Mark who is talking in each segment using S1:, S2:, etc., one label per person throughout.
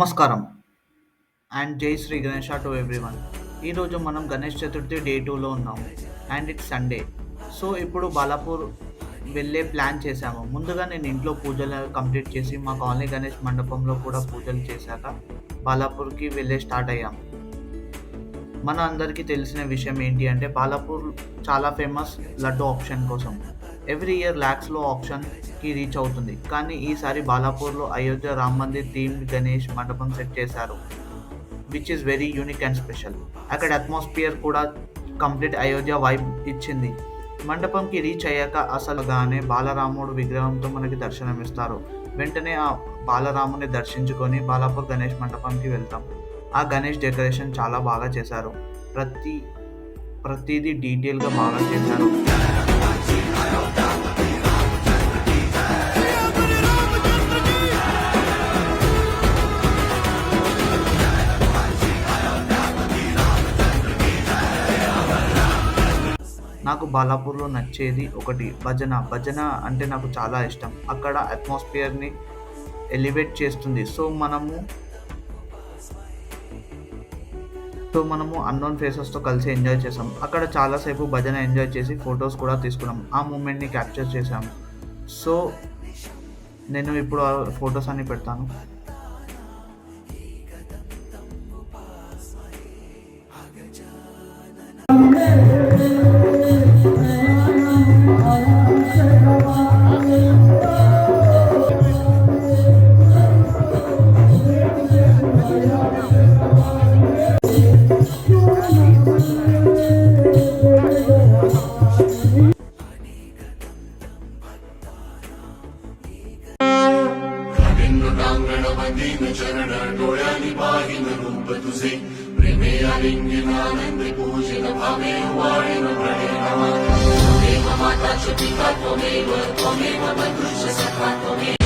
S1: నమస్కారం అండ్ జై Shri Ganesha to everyone. ఈరోజు మనం గణేష్ చతుర్థి డే 2లో ఉన్నాము అండ్ ఇట్స్ సండే. సో ఇప్పుడు బాలాపూర్ వెళ్ళే ప్లాన్ చేశాము. ముందుగా నేను ఇంట్లో పూజలు కంప్లీట్ చేసి మా కాలనీ గణేష్ మండపంలో కూడా పూజలు చేశాక బాలాపూర్కి వెళ్ళే స్టార్ట్ అయ్యాము. మన అందరికీ తెలిసిన విషయం ఏంటి అంటే బాలాపూర్ చాలా ఫేమస్ లడ్డు ఆప్షన్ కోసం. ఎవ్రీ ఇయర్ ల్యాక్స్లో ఆప్షన్కి రీచ్ అవుతుంది. కానీ ఈసారి బాలాపూర్లో అయోధ్య రామ్ మందిర్ థీమ్డ్ గణేష్ మండపం సెట్ చేశారు, which is very unique and special. అక్కడ అట్మాస్ఫియర్ కూడా కంప్లీట్ అయోధ్య వైబ్ ఇచ్చింది. మండపంకి రీచ్ అయ్యాక అసలుగానే బాలరాముడు విగ్రహంతో మనకి దర్శనమిస్తారు. వెంటనే ఆ బాలరాముని దర్శించుకొని బాలాపూర్ గణేష్ మండపంకి వెళ్తాం. ఆ గణేష్ డెకరేషన్ చాలా బాగా చేశారు. ప్రతిదీ డీటెయిల్గా బాగా చేశారు. నాకు బాలాపూర్లో నచ్చేది ఒకటి భజన. భజన అంటే నాకు చాలా ఇష్టం. అక్కడ అట్మాస్ఫియర్ని ఎలివేట్ చేస్తుంది. సో మనము అన్నోన్ ఫేసెస్తో కలిసి ఎంజాయ్ చేసాం. అక్కడ చాలాసేపు భజన ఎంజాయ్ చేసి ఫొటోస్ కూడా తీసుకున్నాం. ఆ మూమెంట్ని క్యాప్చర్ చేసాము. సో నేను ఇప్పుడు ఆ ఫొటోస్ అన్ని పెడతాను.
S2: प्रांगणवतीन चरण डोळ्यांनी पाहिन रूप तुझे प्रेमे आलिंगनानंद पूजित भावे वाळीन प्रणेनम त्वमेव माता च पिता त्वमेव बन्धुश्च सखा त्वमेव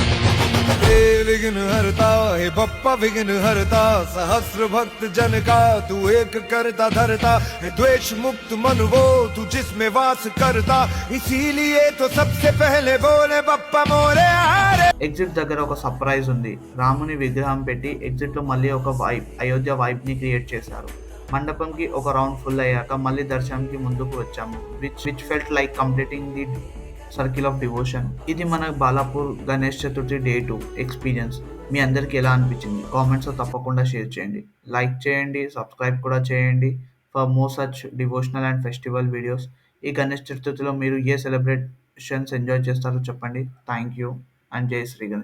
S3: हे विघ्न हरता हे बप्पा विघ्न हरता सहस्र भक्त जन का तू एक करता धरता है द्वेष मुक्त मन वो तू जिसमें वास करता इसीलिए तो सबसे पहले बोले बप्पा मोरे हारे.
S1: ఎగ్జిట్ దగ్గర ఒక సర్ప్రైజ్ ఉంది. రాముని విగ్రహం పెట్టి ఎగ్జిట్లో మళ్ళీ ఒక అయోధ్య వైబ్ని క్రియేట్ చేశారు. మండపంకి ఒక రౌండ్ ఫుల్ అయ్యాక మళ్ళీ దర్శనంకి ముందుకు వచ్చాము, which felt like completing the circle of devotion. ఇది మన బాలాపూర్ గణేష్ చతుర్థి డే 2 ఎక్స్పీరియన్స్. మీ అందరికీ ఎలా అనిపించింది కామెంట్స్లో తప్పకుండా షేర్ చేయండి, లైక్ చేయండి, సబ్స్క్రైబ్ కూడా చేయండి for more such devotional and festival videos. ఈ గణేష్ చతుర్థిలో మీరు ఏ సెలబ్రేషన్స్ ఎంజాయ్ చేస్తారో చెప్పండి. థ్యాంక్ యూ అండ్ జై శ్రీ గణేష్.